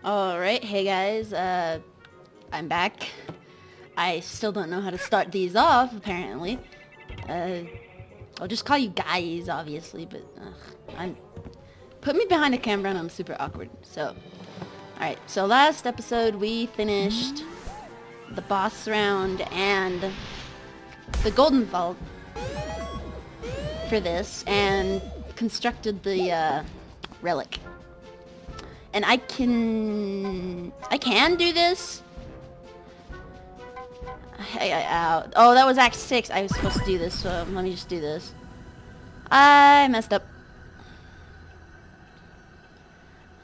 Alright, hey guys, I'm back. I still don't know how to start these off, apparently. Uh, I'll just call you guys, obviously, but, put me behind a camera and I'm super awkward, so. Alright, so last episode we finished the boss round and the golden vault for this, and constructed the, relic. And I can do this. Oh, that was Act 6. I was supposed to do this, so let me just do this. I messed up.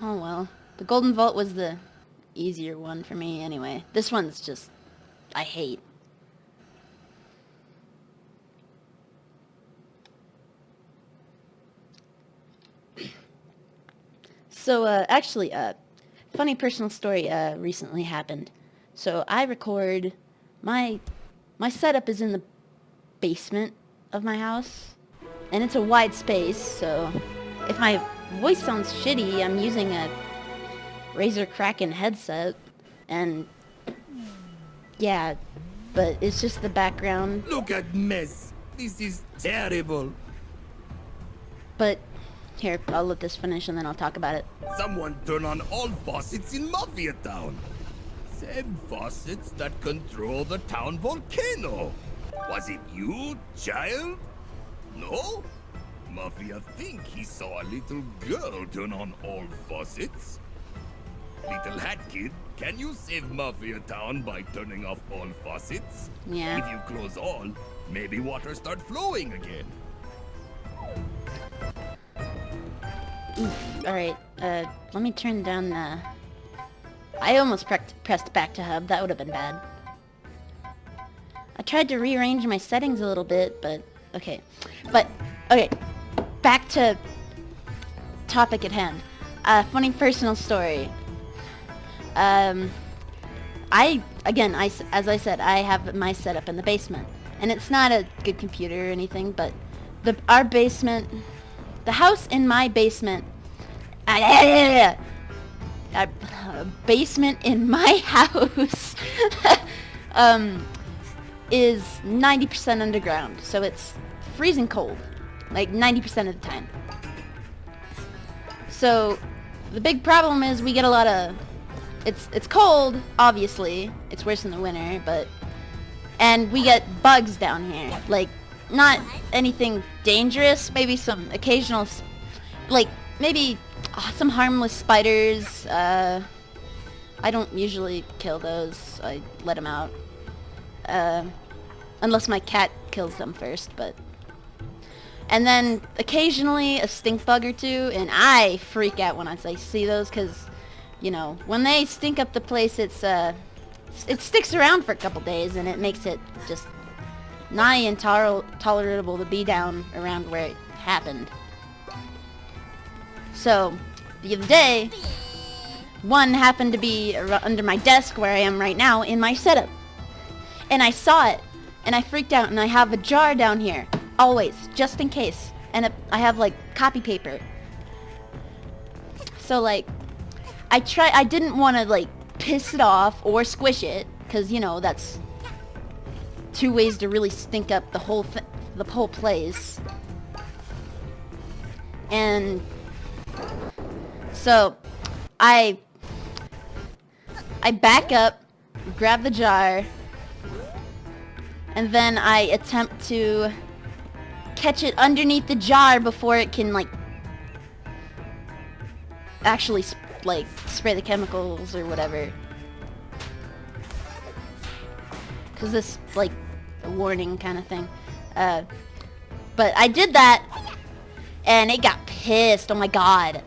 Oh well. The golden vault was the easier one for me anyway. This one's just, I hate. So, actually, funny personal story, recently happened. So I record, my setup is in the basement of my house, and it's a wide space, so if my voice sounds shitty, I'm using a Razer Kraken headset, and yeah, but it's just the background. Look at mess. This is terrible. But here, I'll let this finish and then I'll talk about it. Someone turn on all faucets in Mafia Town. Same faucets that control the town volcano. Was it you, child? No? Mafia think he saw a little girl turn on all faucets. Little hat kid, can you save Mafia Town by turning off all faucets? Yeah. If you close all, maybe water start flowing again. Alright, let me turn down the... I almost pressed back to hub, that would have been bad. I tried to rearrange my settings a little bit, but... Okay. Okay. Back to... topic at hand. Funny personal story. As I said, I have my setup in the basement. And it's not a good computer or anything, but... Our basement... The house in my basement... basement in my house is 90% underground, so it's freezing cold, like 90% of the time. So the big problem is we get a lot of, it's cold, obviously, it's worse in the winter, and we get bugs down here, like not anything dangerous, maybe some occasional, like maybe some harmless spiders. I don't usually kill those. I let them out. Unless my cat kills them first, but... And then occasionally a stink bug or two, and I freak out when I see those, because, you know, when they stink up the place, it sticks around for a couple days, and it makes it just nigh intolerable to be down around where it happened. So, the other day, one happened to be under my desk where I am right now in my setup. And I saw it, and I freaked out, and I have a jar down here, always, just in case. And I have, like, copy paper. So, like, I didn't want to, like, piss it off or squish it, because, you know, that's two ways to really stink up the whole place. And... So, I back up, grab the jar, and then I attempt to catch it underneath the jar before it can, like, actually, spray the chemicals or whatever. Because this, like, a warning kind of thing. But I did that, and it got pissed, oh my god.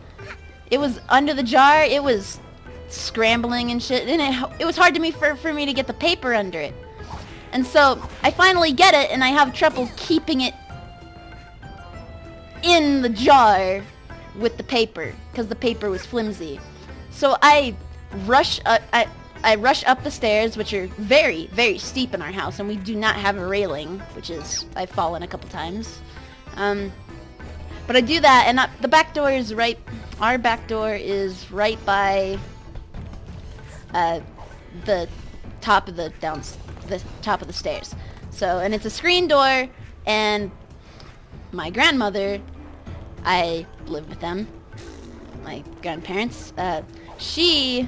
It was under the jar, it was scrambling and shit, and it was hard for me to get the paper under it. And so, I finally get it, and I have trouble keeping it in the jar with the paper, because the paper was flimsy. So I rush up the stairs, which are very, very steep in our house, and we do not have a railing, which is, I've fallen a couple times. But I do that, and the back door is right, our back door is right by the top of the top of the stairs. So, and it's a screen door, and my grandmother, I live with them, my grandparents. She's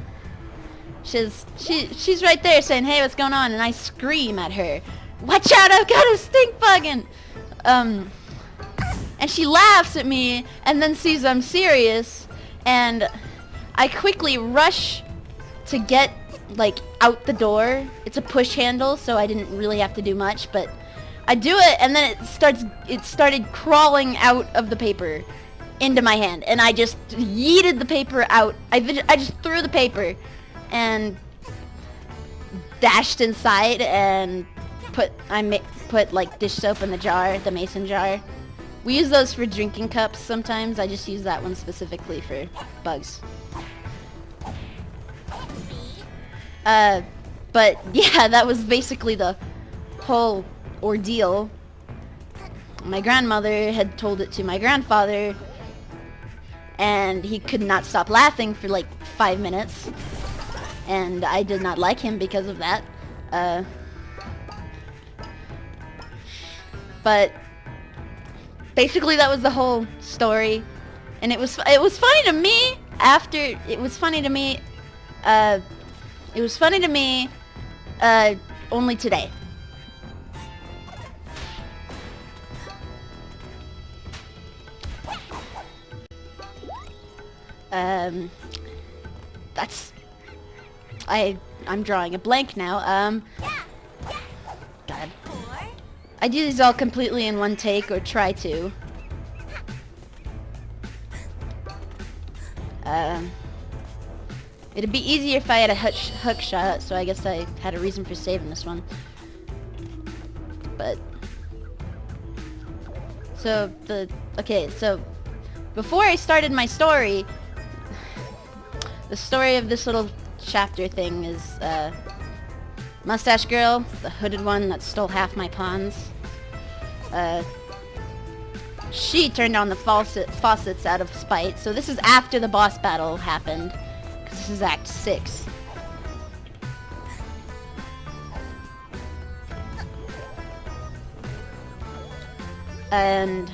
right there saying, "Hey, what's going on?" And I scream at her, "Watch out! I've got a stink bug!" And she laughs at me, and then sees I'm serious, and I quickly rush to get like out the door. It's a push handle, so I didn't really have to do much, but I do it, and then it started crawling out of the paper into my hand, and I just yeeted the paper out. I just threw the paper and dashed inside and put like dish soap in the jar, the mason jar. We use those for drinking cups sometimes. I just use that one specifically for bugs. But yeah, that was basically the whole ordeal. My grandmother had told it to my grandfather, and he could not stop laughing for like 5 minutes, and I did not like him because of that. But basically that was the whole story, and it was funny to me after. It was funny to me only today. I'm drawing a blank now. God. I do these all completely in one take, or try to. It'd be easier if I had a hook shot, so I guess I had a reason for saving this one. But so before I started my story, the story of this little chapter thing is Mustache Girl, the hooded one that stole half my pawns. She turned on the faucets out of spite. So this is after the boss battle happened, because this is Act 6. And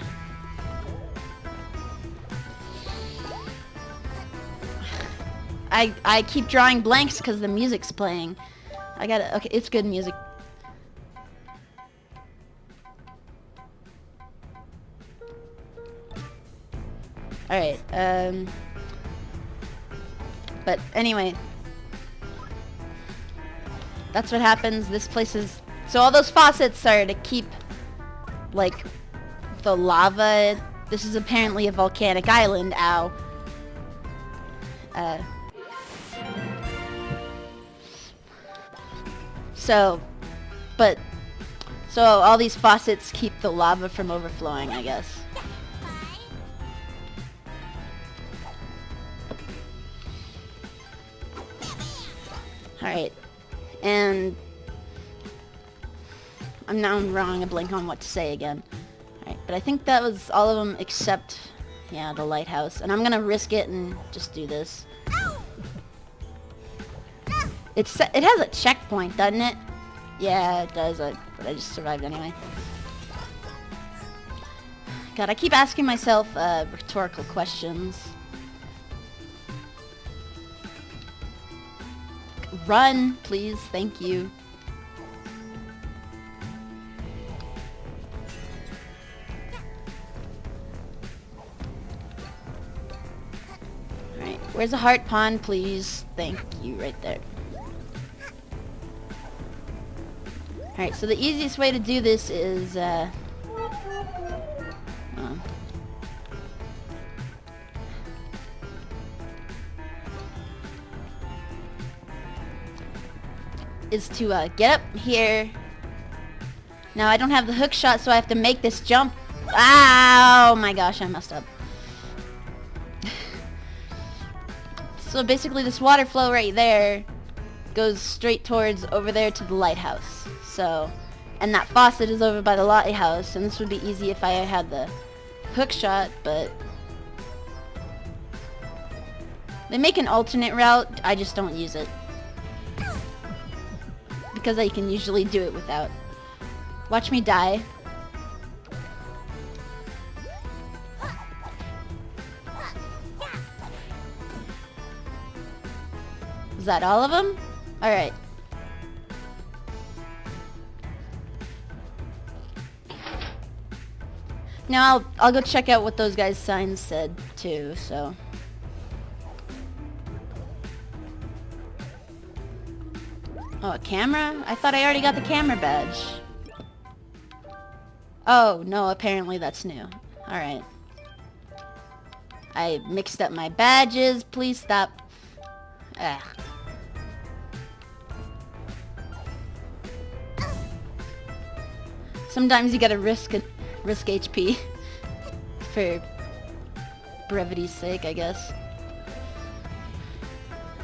I keep drawing blanks because the music's playing. Okay, it's good music. Alright, but anyway, that's what happens. This place is, so all those faucets are to keep, like, the lava. This is apparently a volcanic island, ow. So all these faucets keep the lava from overflowing, I guess. Alright, and I'm drawing a blank on what to say again. Alright, but I think that was all of them except, yeah, the lighthouse. And I'm gonna risk it and just do this. It has a checkpoint, doesn't it? Yeah, it does, but I just survived anyway. God, I keep asking myself rhetorical questions. Run, please, thank you. Alright, where's a heart pond, please? Thank you, right there. Alright, so the easiest way to do this is, to get up here. Now I don't have the hook shot, so I have to make this jump. Oh my gosh, I messed up. So basically this water flow right there goes straight towards over there to the lighthouse. So, and that faucet is over by the lighthouse, and this would be easy if I had the hook shot, but they make an alternate route, I just don't use it. because I can usually do it without. Watch me die. Is that all of them? Alright. Now I'll go check out what those guys' signs said too, so. Oh, a camera? I thought I already got the camera badge. Oh, no, apparently that's new. Alright. I mixed up my badges. Please stop. Ugh. Sometimes you gotta risk HP for brevity's sake, I guess,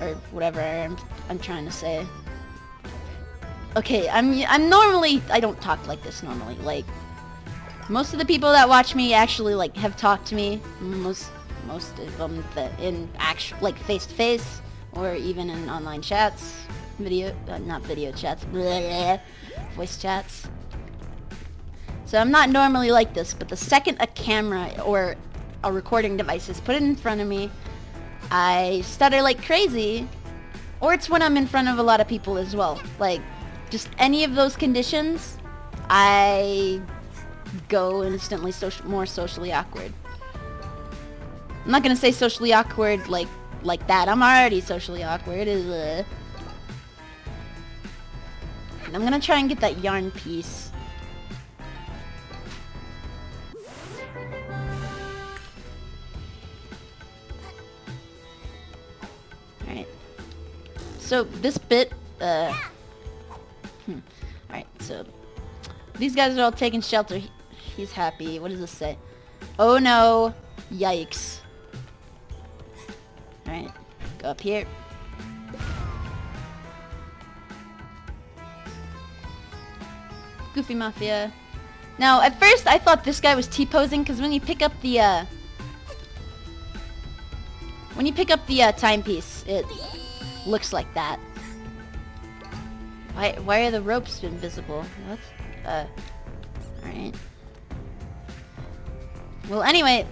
or whatever I'm trying to say. Okay, I'm normally, I don't talk like this normally. Like, most of the people that watch me actually like have talked to me. Most of them in actual, like, face to face or even in online chats, not video chats, voice chats. So I'm not normally like this, but the second a camera or a recording device is put in front of me, I stutter like crazy, or it's when I'm in front of a lot of people as well. Like, just any of those conditions, I go instantly more socially awkward. I'm not gonna say socially awkward like that. I'm already socially awkward. And I'm gonna try and get that yarn piece. Alright. So this bit, Alright, so these guys are all taking shelter. He's happy. What does this say? Oh no. Yikes. Alright, go up here. Goofy Mafia. Now, at first I thought this guy was T-posing, because when you pick up the, timepiece, it looks like that. Why are the ropes invisible? What? Alright. Well, anyway,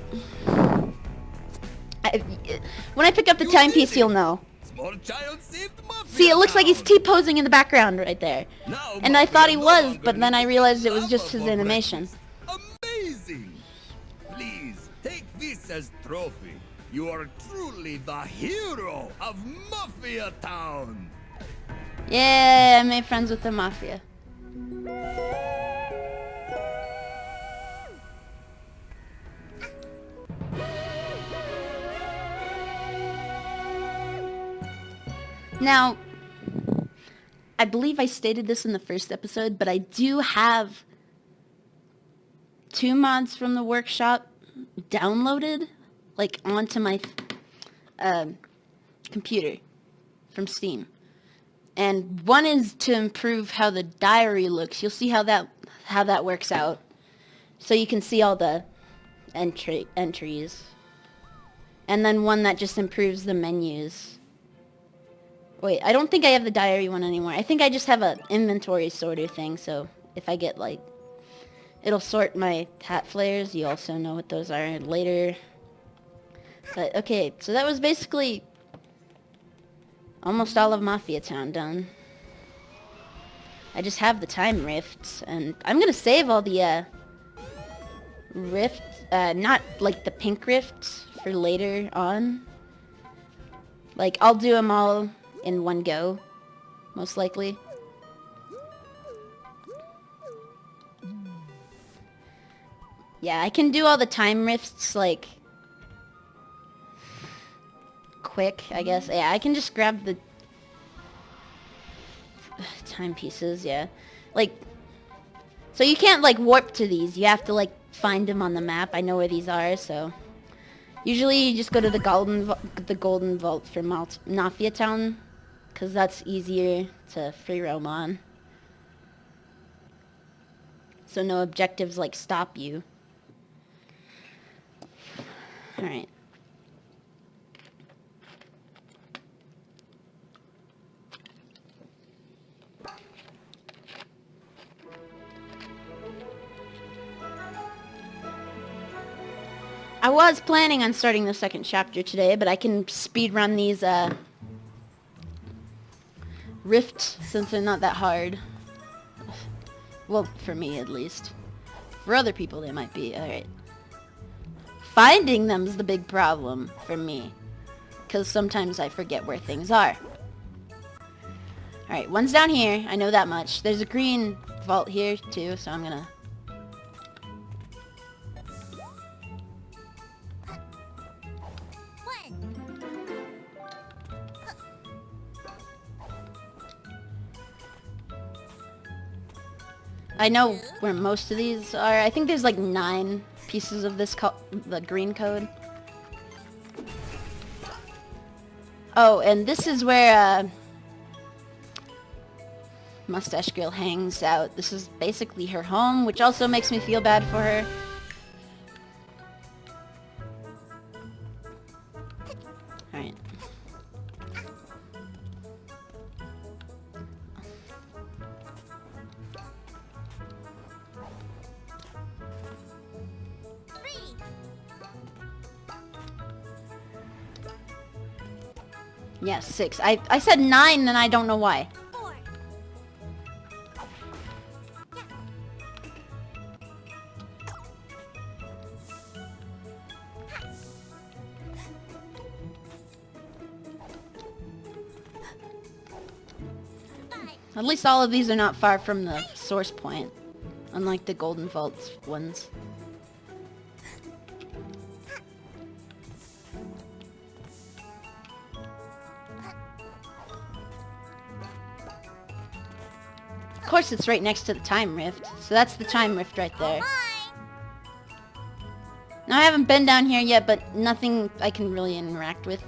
when I pick up the timepiece, you'll know. Small child saved Mafia See, it looks like he's Town. T-posing in the background right there. Now And I Mafia thought he no was, longer but then I needs realized it was lava just his for animation. breakfast. Amazing! Please, take this as trophy. You are truly the hero of Mafia Town. Yeah, I made friends with the Mafia. Now, I believe I stated this in the first episode, but I do have 2 mods from the workshop downloaded, like, onto my computer from Steam. And one is to improve how the diary looks. You'll see how that works out. So you can see all the entries. And then one that just improves the menus. Wait, I don't think I have the diary one anymore. I think I just have an inventory sorter thing, so if I get, like, it'll sort my hat flares. You also know what those are later. But, okay, so that was basically almost all of Mafia Town done. I just have the time rifts, and I'm gonna save all the, rifts, not, like, the pink rifts for later on. Like, I'll do them all in one go, most likely. Yeah, I can do all the time rifts, like, quick, I guess. Yeah, I can just grab the timepieces, yeah. Like, so you can't, like, warp to these. You have to, like, find them on the map. I know where these are, so. Usually you just go to the golden vault for Mafia Town, because that's easier to free roam on. So no objectives, like, stop you. Alright. I was planning on starting the second chapter today, but I can speedrun these rifts since they're not that hard. Well, for me at least. For other people they might be. Alright. Finding them's the big problem for me. Because sometimes I forget where things are. Alright, one's down here. I know that much. There's a green vault here too, so I'm gonna... I know where most of these are. I think there's like 9 pieces of this the green code. Oh, and this is where Mustache Girl hangs out. This is basically her home, which also makes me feel bad for her. Alright. Yes, 6. I said 9 and I don't know why. At least all of these are not far from the source point, unlike the Golden Vaults ones. Of course, it's right next to the Time Rift, so that's the Time Rift right there. Now, I haven't been down here yet, but nothing I can really interact with.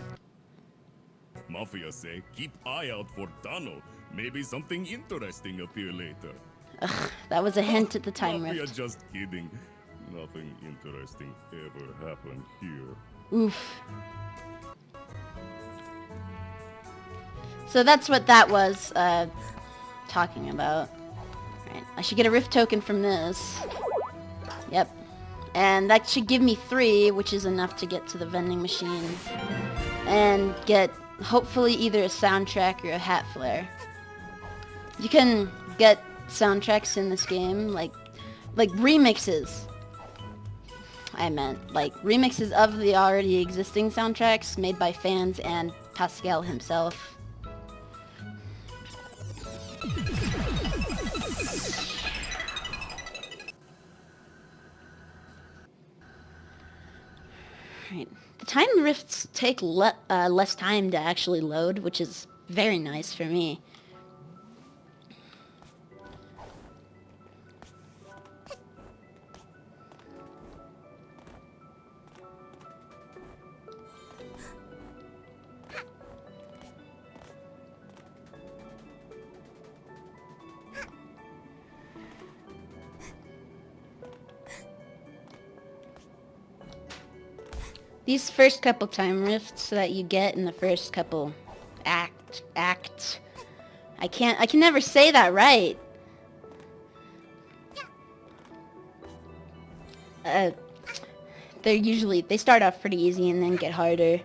Mafia say keep eye out for tunnel. Maybe something interesting appear later. Ugh, that was a hint at the Time Mafia, Rift. just kidding. Nothing interesting ever happened here. Oof. So that's what that was talking about. Alright, I should get a Rift token from this. Yep. And that should give me 3, which is enough to get to the vending machine. And get, hopefully, either a soundtrack or a hat flare. You can get soundtracks in this game, like remixes. I meant, like, remixes of the already existing soundtracks made by fans and Pascal himself. Right. The Time Rifts take less time to actually load, which is very nice for me. These first couple Time Rifts that you get in the first couple acts, I can never say that right. They start off pretty easy and then get harder.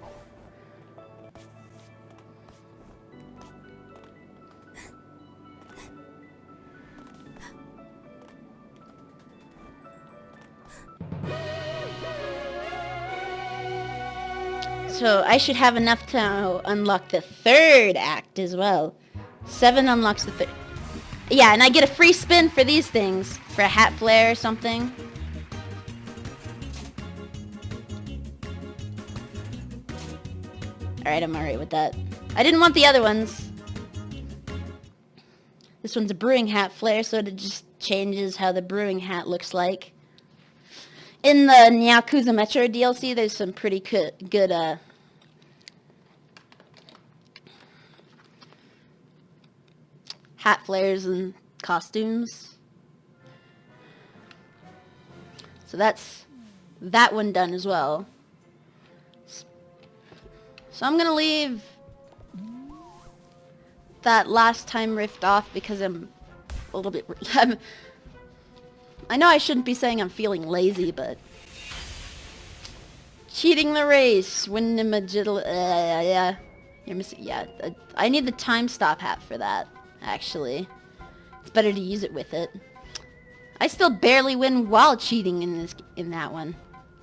So I should have enough to unlock the 3rd act as well. 7 unlocks the 3rd. Yeah, and I get a free spin for these things. For a hat flare or something. Alright, I'm alright with that. I didn't want the other ones. This one's a brewing hat flare, so it just changes how the brewing hat looks like. In the Yakuza Metro DLC, there's some pretty good hat flares and costumes. So that's that one done as well. So I'm gonna leave that last Time Rift off because I'm a little bit... I know I shouldn't be saying I'm feeling lazy, but Cheating the race. Win the magil. Yeah. You're missing. Yeah. I need the time stop hat for that. Actually, it's better to use it with it. I still barely win while cheating in that one,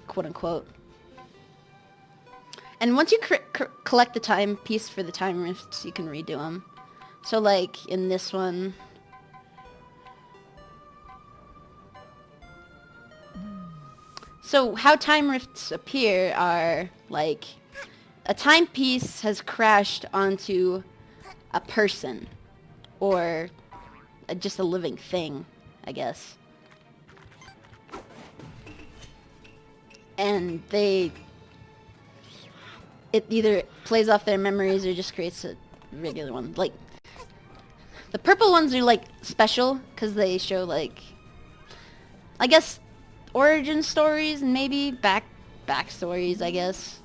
quote unquote. And once you collect the timepiece for the time rifts, you can redo them. So like in this one. So how time rifts appear are like a timepiece has crashed onto a person or just a living thing, I guess. And it either plays off their memories or just creates a regular one. Like the purple ones are like special because they show like, I guess, origin stories and maybe backstories, I guess,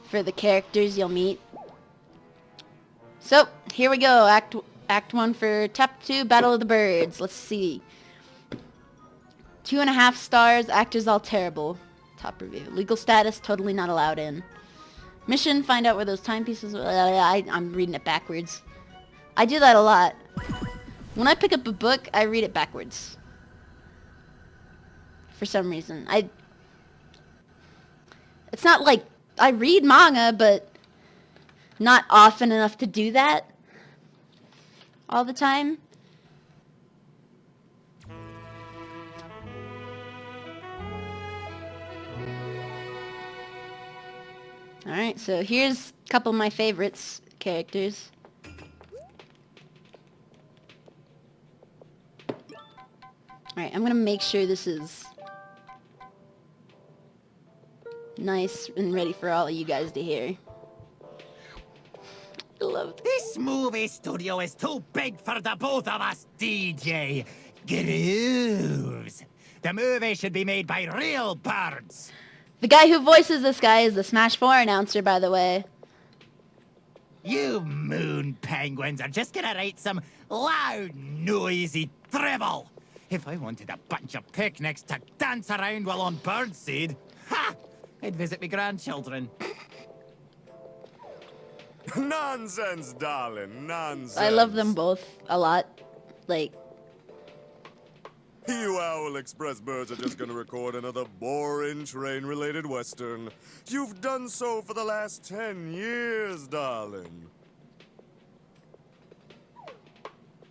for the characters you'll meet. So here we go, Act 1 for Tap 2, Battle of the Birds. Let's see. 2.5 stars, actors all terrible. Top review. Legal status, totally not allowed in. Mission, find out where those timepieces are. I'm reading it backwards. I do that a lot. When I pick up a book, I read it backwards. For some reason. It's not like I read manga, but not often enough to do that all the time. Alright, so here's a couple of my favorites characters. Alright, I'm gonna make sure this is nice and ready for all of you guys to hear. I love this movie studio is too big for the both of us, DJ. Grooves. The movie should be made by real birds. The guy who voices this guy is the Smash 4 announcer, by the way. You moon penguins are just gonna write some loud, noisy dribble. If I wanted a bunch of picnics to dance around while on birdseed, ha! I'd visit my grandchildren. Nonsense, darling, nonsense. I love them both a lot. Like, you Owl Express birds are just gonna record another boring train-related western. You've done so for the last 10 years, darling.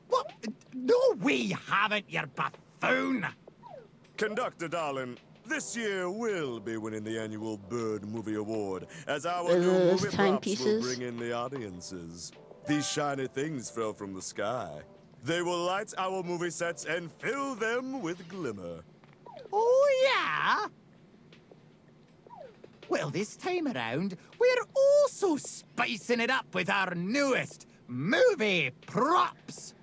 What? No, we haven't, you buffoon! Conductor, darling, this year we'll be winning the annual Bird Movie Award, as our new those movie props will timepieces? bring in the audiences. These shiny things fell from the sky. They will light our movie sets and fill them with glimmer. Oh, yeah? Well, this time around, we're also spicing it up with our newest movie props.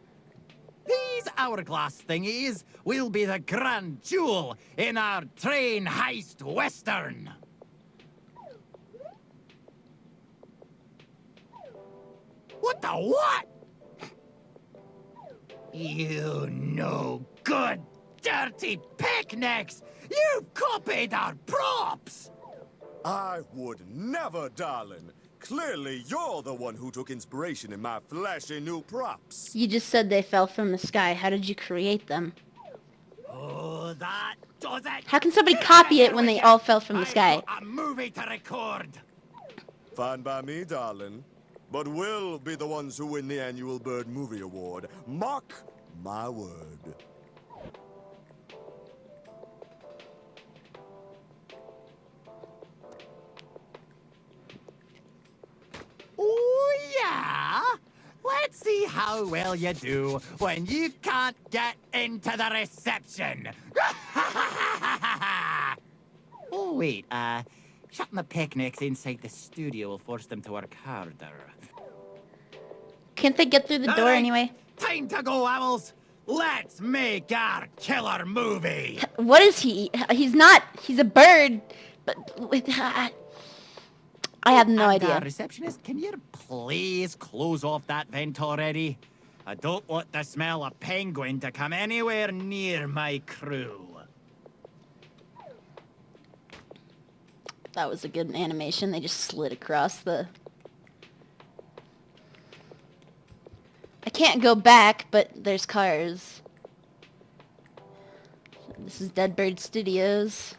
These hourglass thingies will be the grand jewel in our train heist western. What the what? You no good, dirty picnics! You've copied our props! I would never, darling. Clearly, you're the one who took inspiration in my flashy new props. you just said they fell from the sky. How did you create them? Oh, that does it! How can somebody copy it when they all fell from the sky? I've got a movie to record! Fine by me, darling. But we'll be the ones who win the annual Bird Movie Award. Mark my word. Oh, yeah? Let's see how well you do when you can't get into the reception. Oh, wait, shutting the picnics inside the studio will force them to work harder. Can't they get through the door Alright, anyway? Time to go, owls. Let's make our killer movie. What is he? He's not. He's a bird. But with, I have no idea. Receptionist, can you please close off that vent already? I don't want the smell of penguin to come anywhere near my crew. That was a good animation. They just slid across the... I can't go back, but there's cars. This is Dead Bird Studios.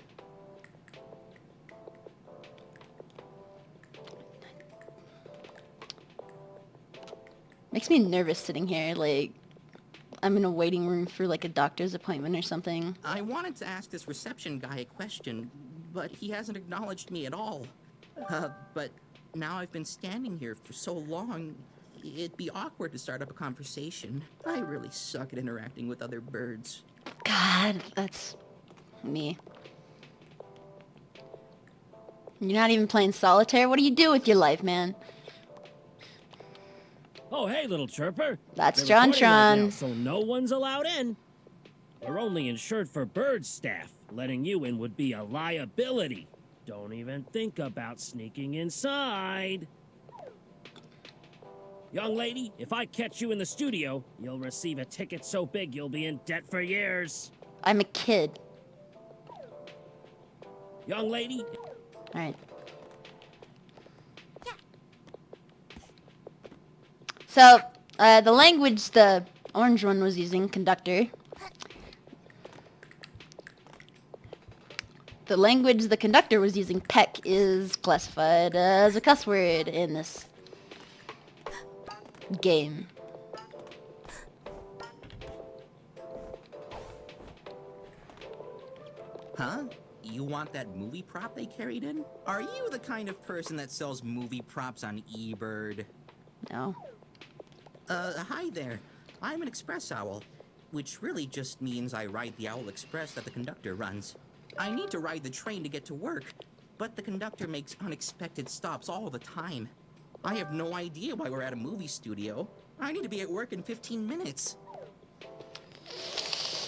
Makes me nervous sitting here, like I'm in a waiting room for like a doctor's appointment or something. I wanted to ask this reception guy a question, but he hasn't acknowledged me at all. But now I've been standing here for so long, it'd be awkward to start up a conversation. I really suck at interacting with other birds. God, that's me. You're not even playing solitaire? What do you do with your life, man? Oh, hey, little chirper. That's They're recording right now, JonTron. so no one's allowed in. We're only insured for bird staff. Letting you in would be a liability. Don't even think about sneaking inside. Young lady, if I catch you in the studio, you'll receive a ticket so big you'll be in debt for years. I'm a kid. Young lady... Alright. So, the language the orange one was using, conductor. The language the conductor was using, peck, is classified as a cuss word in this game. Huh? You want that movie prop they carried in? Are you the kind of person that sells movie props on eBird? No. Hi there. I'm an express owl, which really just means I ride the Owl Express that the conductor runs. I need to ride the train to get to work, but the conductor makes unexpected stops all the time. I have no idea why we're at a movie studio. I need to be at work in 15 minutes.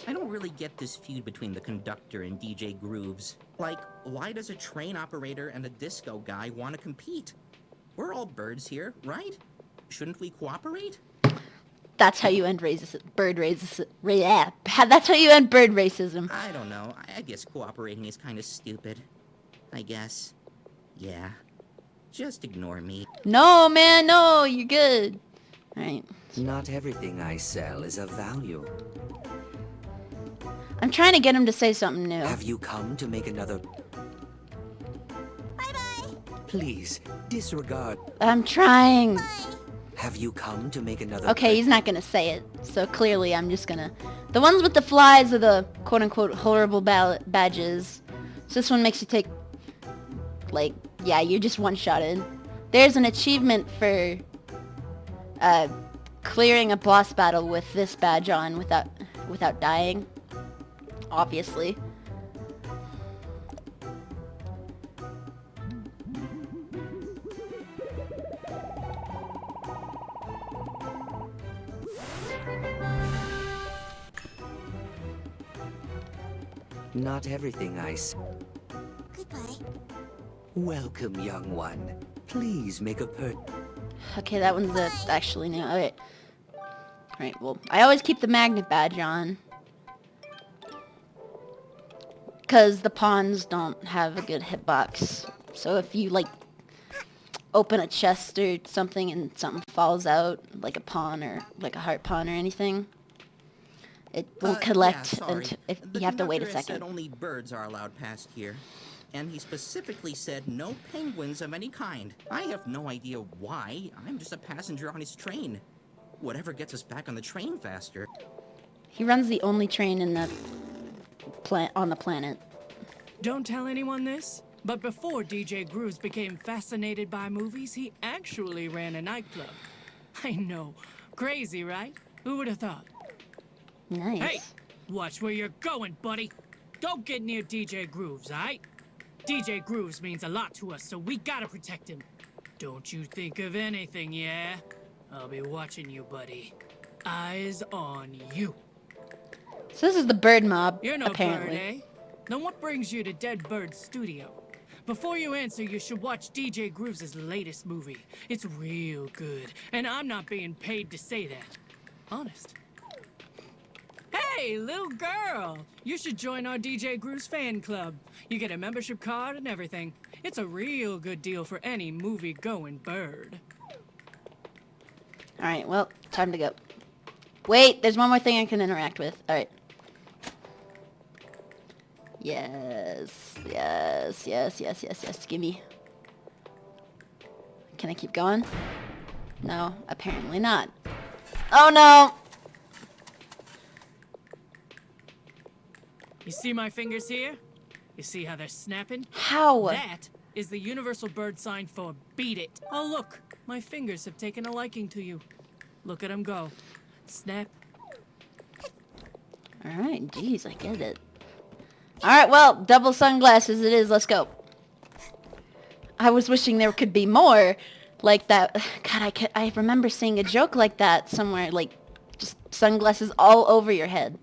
I don't really get this feud between the conductor and DJ Grooves. Like, why does a train operator and a disco guy want to compete? We're all birds here, right? Shouldn't we cooperate? That's how you end bird racism. Yeah, that's how you end bird racism. I don't know. I guess cooperating is kind of stupid. I guess. Yeah. Just ignore me. No, man, no, you're good. Alright. Not everything I sell is of value. I'm trying to get him to say something new. Have you come to make another... Bye-bye. Please, disregard... I'm trying. Have you come to make another... Okay, he's not gonna say it. So clearly I'm just gonna... The ones with the flies are the quote-unquote horrible badges. So this one makes you take... Like, yeah, you're just one-shotted. There's an achievement for... clearing a boss battle with this badge on without dying. Obviously. Not everything I Goodbye. Welcome, young one. Please make a Okay, that one's actually new. Okay. Alright, well, I always keep the magnet badge on. Because the pawns don't have a good hitbox. So if you, like, open a chest or something and something falls out, like a pawn or, like a heart pawn or anything, it won't collect until if you have to wait a The conductor second. said only birds are allowed past here. And he specifically said no penguins of any kind. I have no idea why. I'm just a passenger on his train. Whatever gets us back on the train faster. He runs the only train in the on the planet. Don't tell anyone this, but before DJ Grooves became fascinated by movies, he actually ran a nightclub. I know. Crazy, right? Who would have thought? Nice. Hey! Watch where you're going, buddy. Don't get near DJ Grooves, alright? DJ Grooves means a lot to us, so we gotta protect him. Don't you think of anything, yeah? I'll be watching you, buddy. Eyes on you. So this is the bird mob, You're no apparently. bird, eh? Then what brings you to Dead Bird Studio? Before you answer, you should watch DJ Grooves' latest movie. It's real good, and I'm not being paid to say that. Honest. Hey, little girl! You should join our DJ Grooves fan club. You get a membership card and everything. It's a real good deal for any movie-going bird. Alright, well, time to go. Wait, there's one more thing I can interact with. Alright. Yes. Yes, yes, yes, yes, yes. Gimme. Can I keep going? No, apparently not. Oh no! You see my fingers here? You see how they're snapping? How? That is the universal bird sign for beat it. Oh look, my fingers have taken a liking to you. Look at them go. Snap. Alright, jeez, I get it. Alright, well, double sunglasses it is. Let's go. I was wishing there could be more like that. God, I remember seeing a joke like that somewhere. Like, just sunglasses all over your head.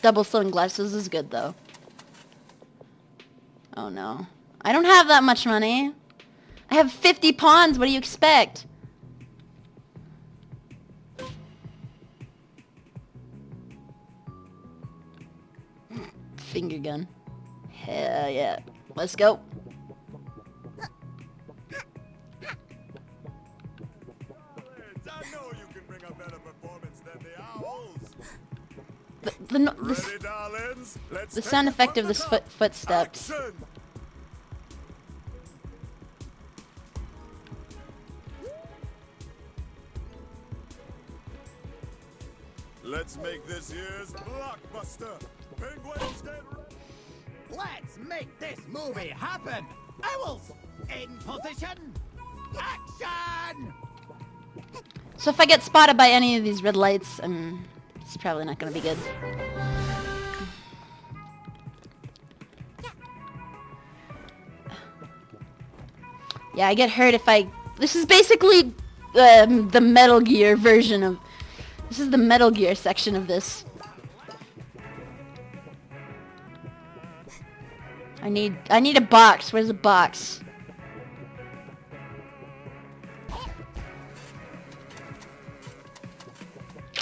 Double sunglasses is good, though. Oh, no. I don't have that much money. I have 50 pawns. What do you expect? Finger gun. Hell yeah. Let's go. I know you can bring a better performance than the owls. The Ready, darlings? Let's the take sound it effect from of the this top. footsteps. Action! Let's make this year's blockbuster. Penguins get ready. Let's make this movie happen! Owls, in position! Action! So if I get spotted by any of these red lights, it's probably not going to be good. Yeah, I get hurt if I... This is basically the Metal Gear version of... This is the Metal Gear section of this. I need a box. Where's the box?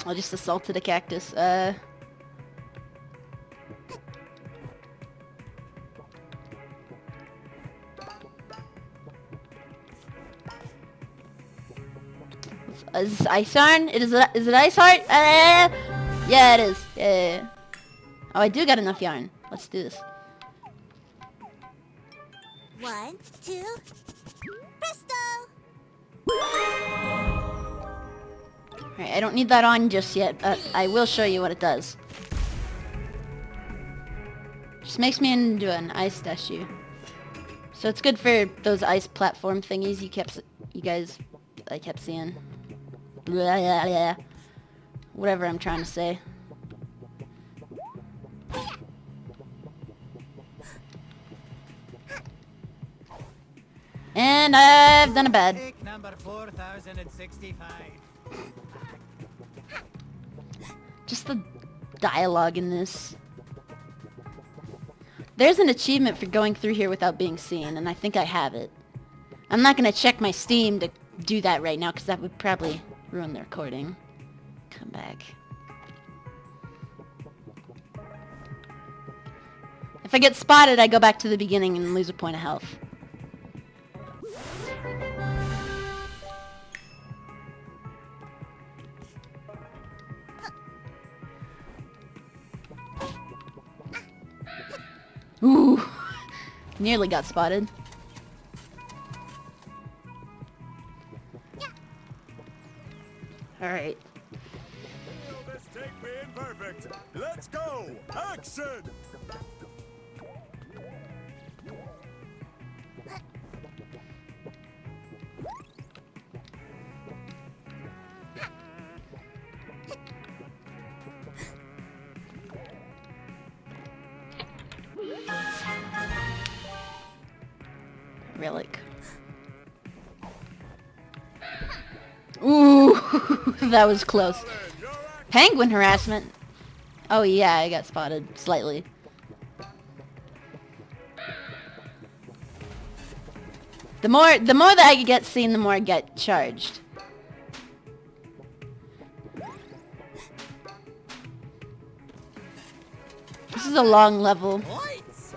I just assaulted a cactus. Is this Ice Heart? Is it Ice Heart? Yeah, it is. Yeah. Oh, I do got enough yarn. Let's do this. 1, 2, presto! Alright, I don't need that on just yet, but I will show you what it does. Just makes me into an ice statue. So it's good for those ice platform thingies I kept seeing. Blah, blah, blah. Whatever I'm trying to say. And I've done a bad. Take number 4065. Just the dialogue in this. There's an achievement for going through here without being seen, and I think I have it. I'm not gonna check my Steam to do that right now, because that would probably ruin the recording. Come back. If I get spotted, I go back to the beginning and lose a point of health. Ooh, nearly got spotted. All right. Feel this take being perfect. Let's go. Action! Relic. Ooh, that was close. Penguin harassment. Oh yeah, I got spotted slightly. The more that I get seen, the more I get charged. This is a long level. Lights!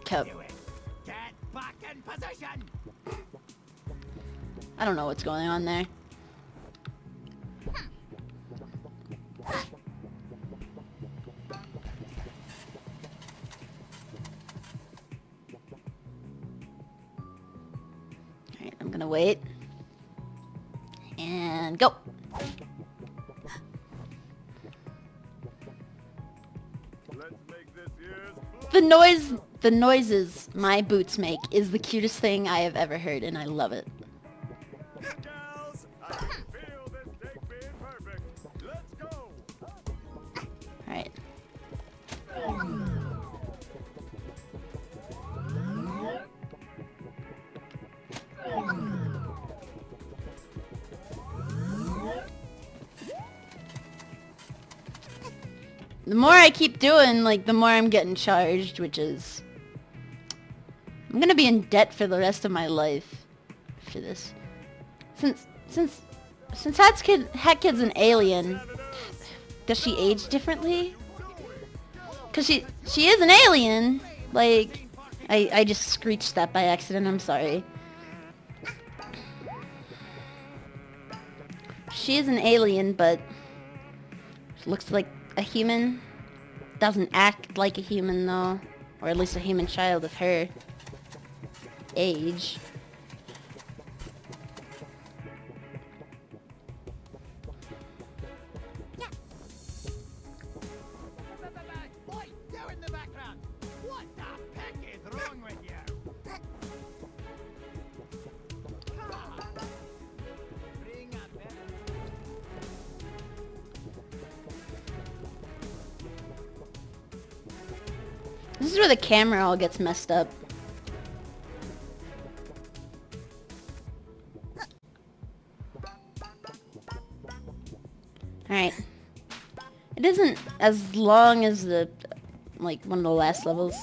Cup. Get back in position. I don't know what's going on there. Alright, I'm gonna wait. And go! Let's make this year's The noises my boots make is the cutest thing I have ever heard, and I love it. gals. I can feel this date being perfect. Let's go. Alright. The more I keep doing, like, the more I'm getting charged, which is... I'm gonna be in debt for the rest of my life for this. Since Hat Kid's an alien, does she age differently? Cause she is an alien. Like, I just screeched that by accident. I'm sorry. She is an alien, but looks like a human. Doesn't act like a human though, or at least a human child of her age. Oi, you in the background. What the heck is wrong with you? Bring up This is where the camera all gets messed up. Alright. It isn't as long as the, like, one of the last levels.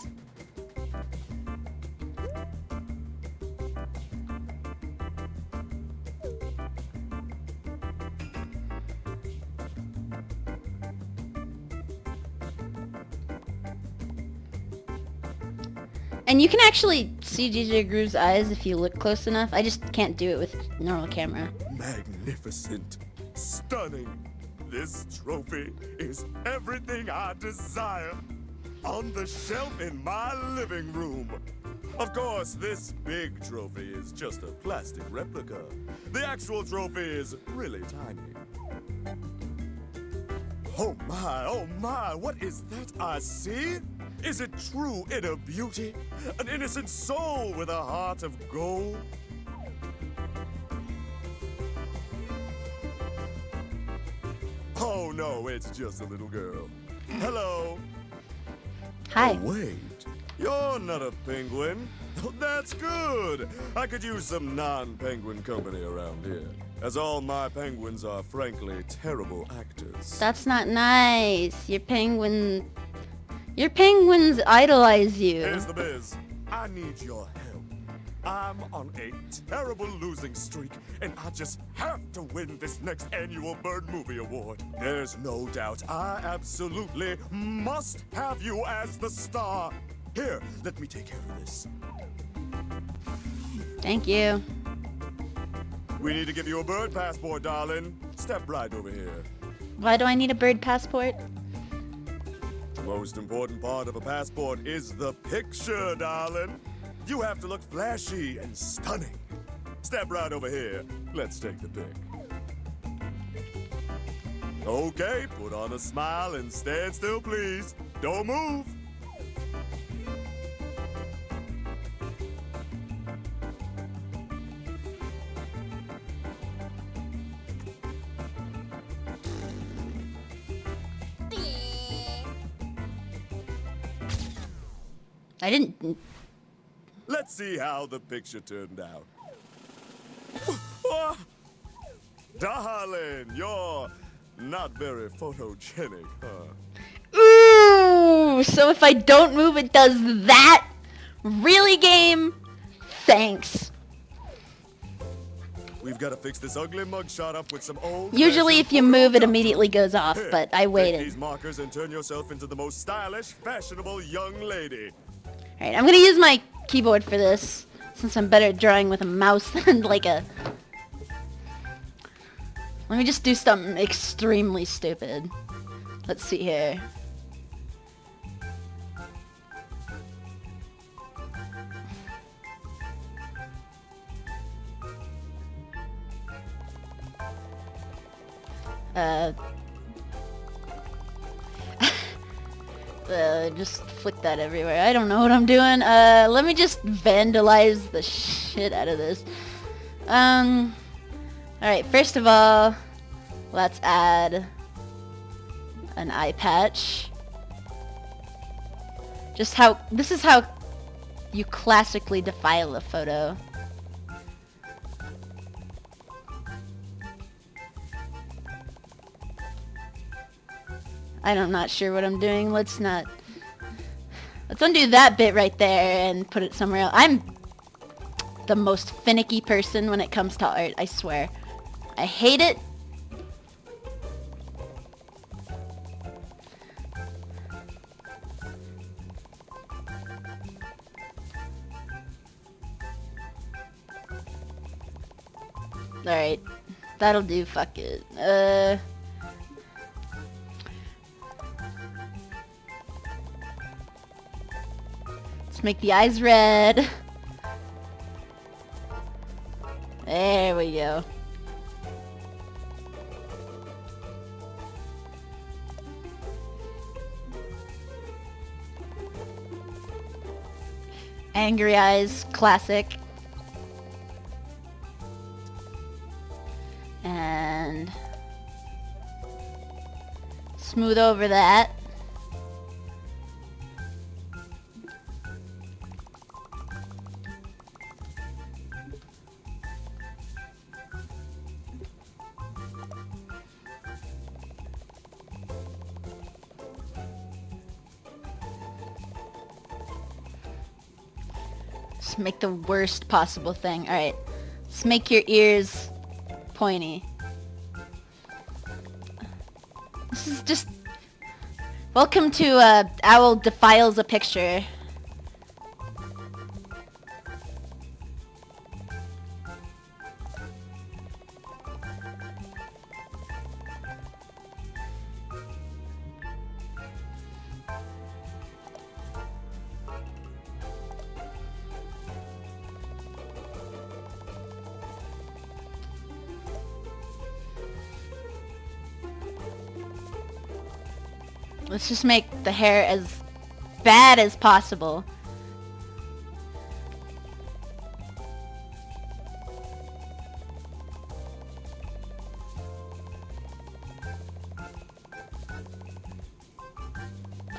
And you can actually see DJ Groove's eyes if you look close enough. I just can't do it with normal camera. Magnificent. Stunning. This trophy is everything I desire. On the shelf in my living room. Of course, this big trophy is just a plastic replica. The actual trophy is really tiny. Oh my, what is that I see? Is it true inner beauty? An innocent soul with a heart of gold? Oh no, it's just a little girl. Hello. Hi. Oh, wait, you're not a penguin. Oh, that's good. I could use some non-penguin company around here, as all my penguins are frankly terrible actors. That's not nice. Your penguins idolize you. Here's the biz. I need your help. I'm on a terrible losing streak, and I just have to win this next annual Bird Movie Award. There's no doubt I absolutely must have you as the star. Here, let me take care of this. Thank you. We need to give you a bird passport, darling. Step right over here. Why do I need a bird passport? The most important part of a passport is the picture, darling. You have to look flashy and stunning. Step right over here. Let's take the pic. Okay, put on a smile and stand still, please. Don't move. I didn't... Let's see how the picture turned out. Darling, you're not very photogenic, huh? Ooh! So if I don't move, it does that? Really, game? Thanks. We've got to fix this ugly mugshot up with some old... Usually if you move, it immediately goes off, but I Take waited. these markers and turn yourself into the most stylish, fashionable young lady. Alright, I'm gonna use my keyboard for this, since I'm better at drawing with a mouse than like a... Let me just do something extremely stupid. Let's see here. Just flick that everywhere. I don't know what I'm doing. Let me just vandalize the shit out of this. Alright, first of all, let's add an eye patch. This is how you classically defile a photo. I'm not sure what I'm doing. Let's undo that bit right there and put it somewhere else. I'm the most finicky person when it comes to art, I swear. I hate it. Alright. That'll do, fuck it. Let's make the eyes red. There we go. Angry eyes, classic. And smooth over that. Just make the worst possible thing. Alright. Let's make your ears pointy. This is just... Welcome to Owl Defiles a Picture. Let's just make the hair as bad as possible.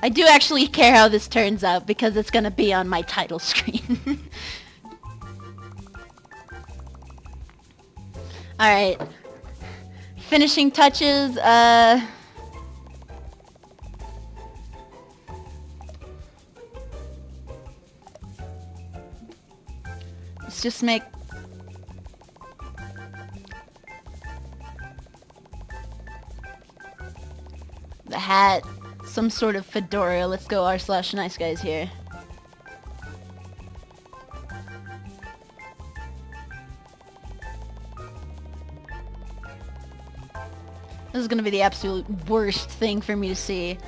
I do actually care how this turns out because it's gonna be on my title screen. Alright. Finishing touches, let's just make the hat some sort of fedora. Let's go r/nice guys here. This is gonna be the absolute worst thing for me to see.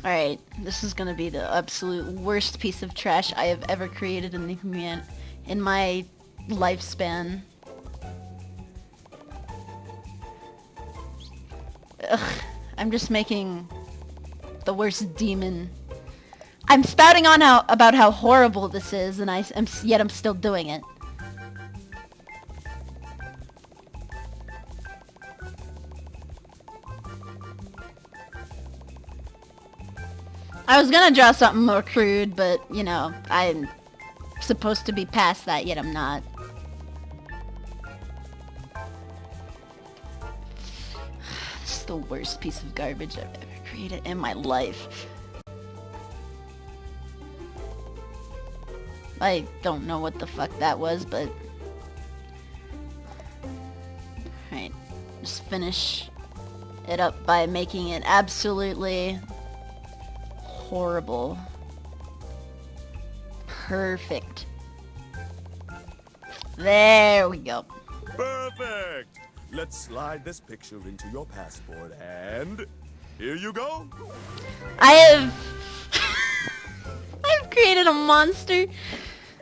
Alright, this is gonna be the absolute worst piece of trash I have ever created in my lifespan. Ugh, I'm just making the worst demon. I'm spouting on about how horrible this is, and yet I'm still doing it. I was gonna draw something more crude, but, you know, supposed to be past that, yet I'm not. This is the worst piece of garbage I've ever created in my life. I don't know what the fuck that was, but... Alright, just finish it up by making it absolutely horrible. Perfect. There we go. Perfect! Let's slide this picture into your passport, and here you go. I have... I've created a monster.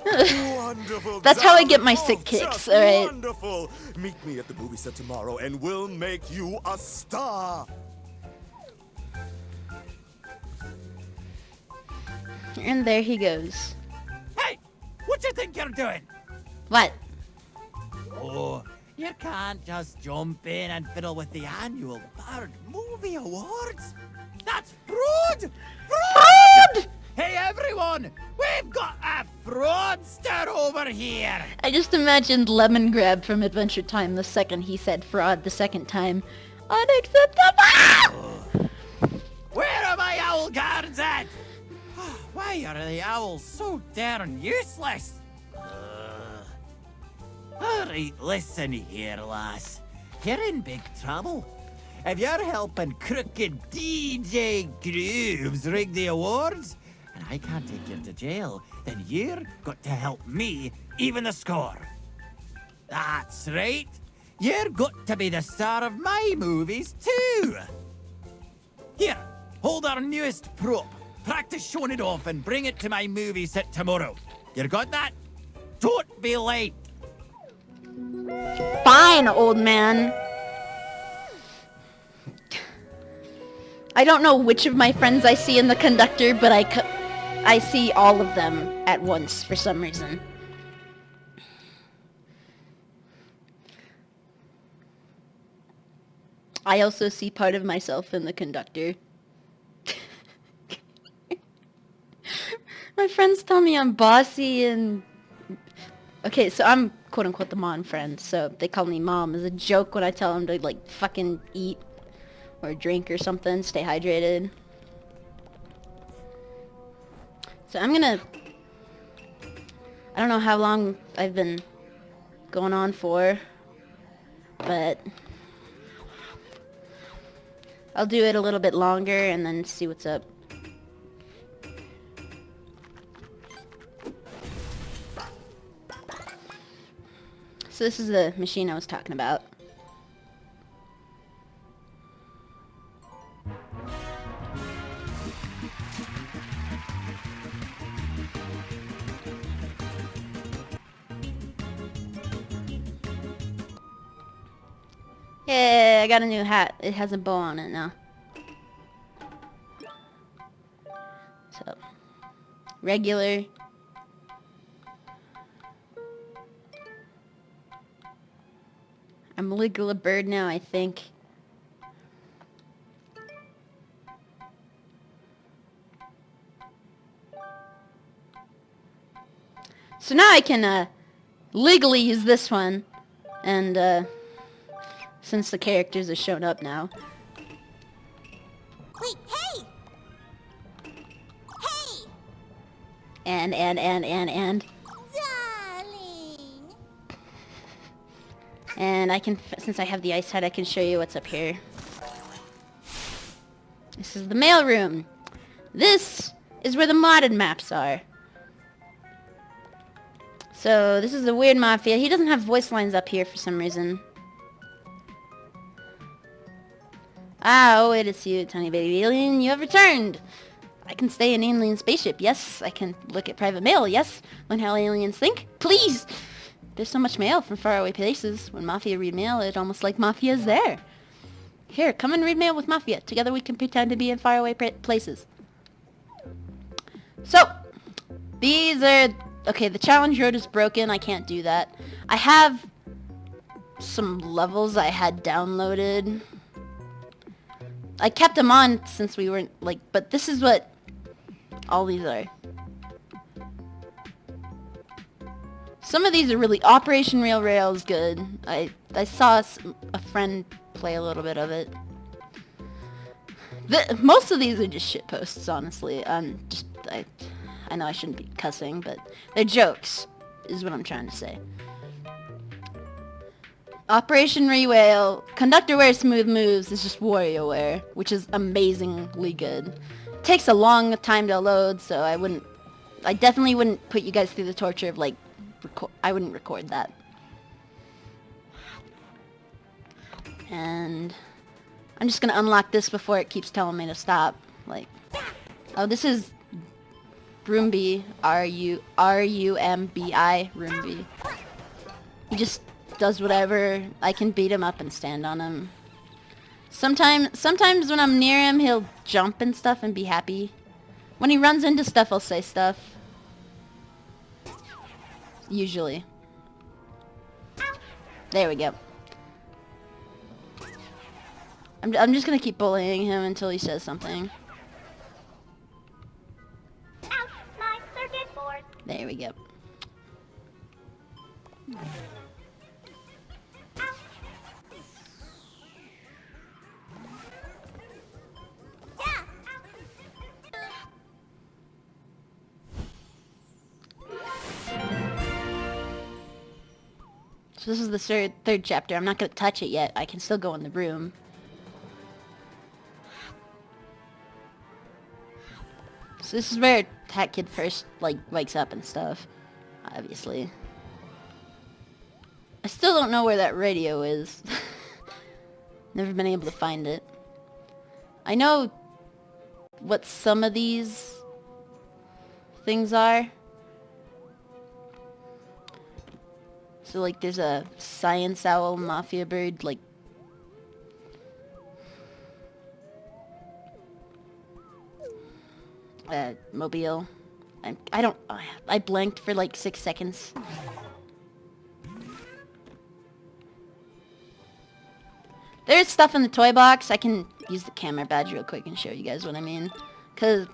Wonderful. That's how I get my Darling. sick Oh, kicks, just alright? Wonderful. Meet me at the movie set tomorrow, and we'll make you a star. And there he goes. Hey! What you think you're doing? What? Oh, you can't just jump in and fiddle with the annual Bird Movie Awards. That's fraud! Fraud! Hey everyone! We've got a fraudster over here! I just imagined Lemon Grab from Adventure Time the second he said fraud the second time. Unacceptable! Where are my owl guards at? Why are the owls so darn useless? Alright, listen here, lass. You're in big trouble. If you're helping crooked DJ Grooves rig the awards, and I can't take you to jail, then you're got to help me even the score. That's right. You're got to be the star of my movies, too. Here, hold our newest prop. Practice showing it off and bring it to my movie set tomorrow. You got that? Don't be late. Fine, old man. I don't know which of my friends I see in the conductor, but I see all of them at once for some reason. I also see part of myself in the conductor. My friends tell me I'm bossy and... Okay, so I'm quote-unquote the mom friend, so they call me mom as a joke when I tell them to, like, fucking eat or drink or something, stay hydrated. So I'm gonna... I don't know how long I've been going on for, but... I'll do it a little bit longer and then see what's up. So this is the machine I was talking about. Yeah, I got a new hat. It has a bow on it now. So, regular. I'm legally a bird now, I think. So now I can legally use this one, and since the characters have shown up now. Wait, hey! Hey! And. Darling! And I can, since I have the ice hat, I can show you what's up here. This is the mail room. This is where the modded maps are. So this is the weird mafia. He doesn't have voice lines up here for some reason. Ah, oh, it is you, tiny baby alien. You have returned. I can stay in alien spaceship. Yes, I can look at private mail. Yes, learn how aliens think. Please. There's so much mail from faraway places. When Mafia read mail, it's almost like Mafia is there. Here, come and read mail with Mafia. Together we can pretend to be in faraway places. So, these are... Okay, the challenge road is broken. I can't do that. I have some levels I had downloaded. I kept them on since we weren't, like... But this is what all these are. Some of these are really... Operation Real Rail is good. I saw a friend play a little bit of it. Most of these are just shitposts, honestly. I know I shouldn't be cussing, but they're jokes, is what I'm trying to say. Operation Rewail. Conductor Smooth Moves is just WarioWare, which is amazingly good. It takes a long time to load, so I definitely wouldn't put you guys through the torture of, like, I wouldn't record that. And I'm just gonna unlock this before it keeps telling me to stop. Like, oh, this is Roombi, R-U-M-B-I, Roombi. He just does whatever. I can beat him up and stand on him. Sometimes when I'm near him, he'll jump and stuff and be happy. When he runs into stuff, I'll say stuff. Usually. There we go. I'm just gonna keep bullying him until he says something. Ouch, my circuit board. There we go. So this is the third chapter. I'm not gonna touch it yet. I can still go in the room. So this is where Hat Kid first, like, wakes up and stuff. Obviously. I still don't know where that radio is. Never been able to find it. I know what some of these things are. So, like, there's a science owl mafia bird, like... mobile. I blanked for, like, 6 seconds. There's stuff in the toy box. I can use the camera badge real quick and show you guys what I mean. Because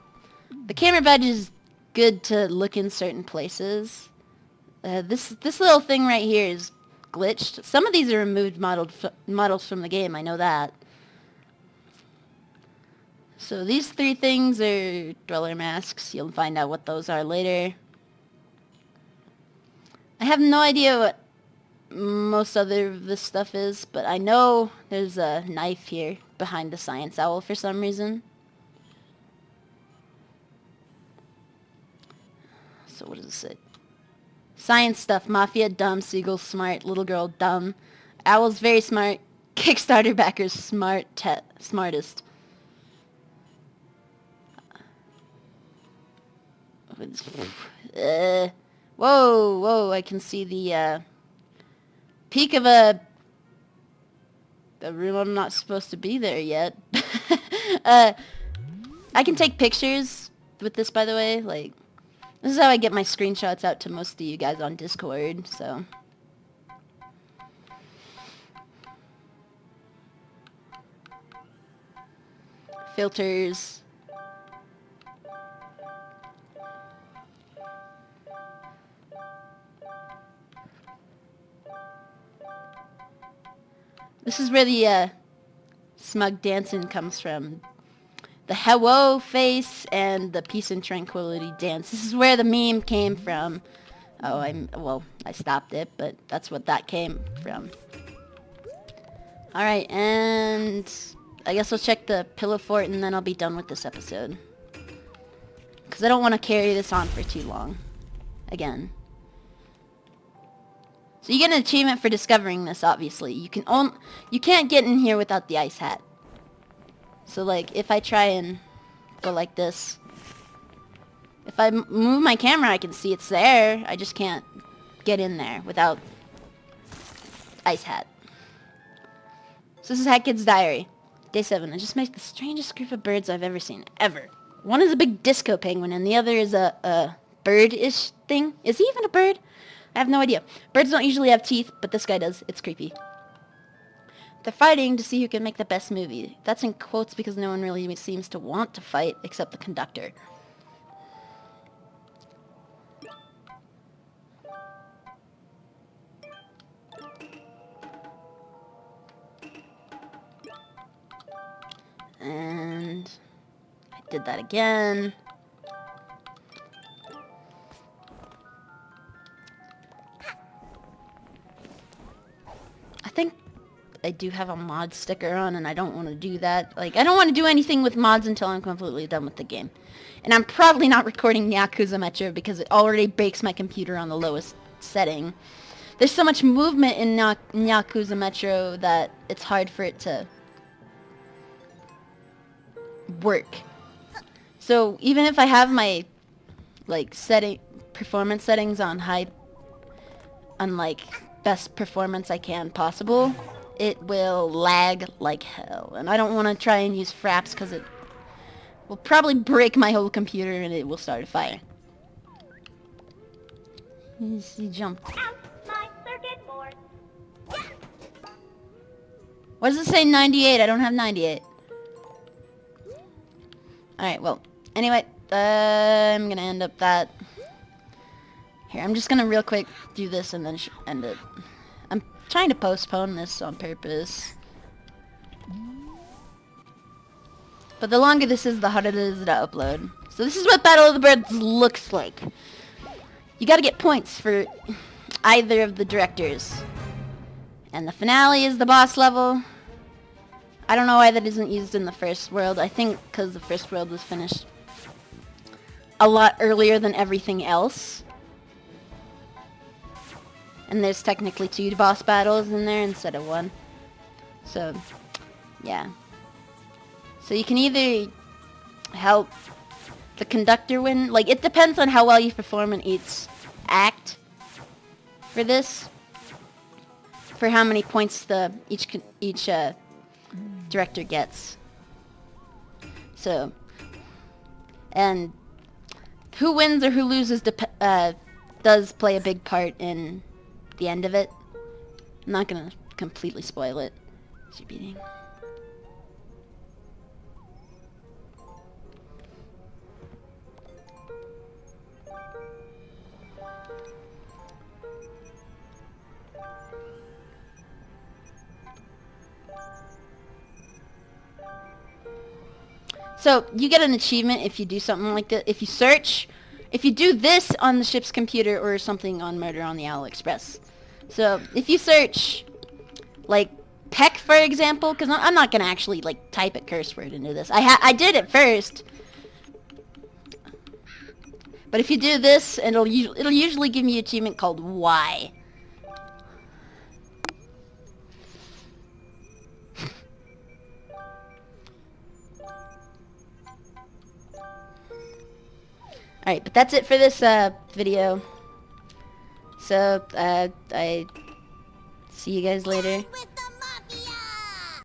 the camera badge is good to look in certain places. This little thing right here is glitched. Some of these are removed models from the game, I know that. So these 3 things are dweller masks. You'll find out what those are later. I have no idea what most other of this stuff is, but I know there's a knife here behind the science owl for some reason. So what does it say? Science stuff. Mafia, dumb. Seagull, smart. Little girl, dumb. Owl's very smart. Kickstarter backers, smartest. Whoa, I can see the, peak of a room I'm not supposed to be there yet. I can take pictures with this, by the way, like... This is how I get my screenshots out to most of you guys on Discord, so... Filters. This is where the, smug dancing comes from. The hello face and the peace and tranquility dance. This is where the meme came from. Oh, I stopped it, but that's what that came from. Alright, and I guess I'll check the pillow fort and then I'll be done with this episode. Because I don't want to carry this on for too long. Again. So you get an achievement for discovering this, obviously. You can't get in here without the ice hat. So, like, if I try and go like this, if I move my camera, I can see it's there. I just can't get in there without ice hat. So this is Hat Kid's diary. Day 7. I just met the strangest group of birds I've ever seen. Ever. One is a big disco penguin, and the other is a bird-ish thing. Is he even a bird? I have no idea. Birds don't usually have teeth, but this guy does. It's creepy. They're fighting to see who can make the best movie. That's in quotes because no one really seems to want to fight except the conductor. And I did that again. I think I do have a mod sticker on, and I don't want to do that. Like, I don't want to do anything with mods until I'm completely done with the game. And I'm probably not recording Yakuza Metro because it already breaks my computer on the lowest setting. There's so much movement in Yakuza Metro that it's hard for it to work. So even if I have my like performance settings on high, on like best performance I can possible, it will lag like hell. And I don't want to try and use fraps because it will probably break my whole computer and it will start a fire. He jumped. Out my circuit board. What does it say? 98? I don't have 98. Alright, well, anyway, I'm gonna end up that. Here, I'm just gonna real quick do this and then end it. I'm trying to postpone this on purpose. But the longer this is, the harder it is to upload. So this is what Battle of the Birds looks like. You gotta get points for either of the directors. And the finale is the boss level. I don't know why that isn't used in the first world. I think because the first world was finished a lot earlier than everything else. And there's technically 2 boss battles in there instead of 1. So, yeah. So you can either help the conductor win. Like, it depends on how well you perform in each act for this. For how many points each director gets. So, and who wins or who loses does play a big part in the end of it. I'm not gonna completely spoil it. Is she beating? So, you get an achievement if you do something like that. If you search, if you do this on the ship's computer or something on Murder on the Owl Express. So, if you search, like, peck, for example, because I'm not going to actually, like, type a curse word into this. I did it first. But if you do this, it'll usually give me an achievement called Y. Alright, but that's it for this video. So, I see you guys later.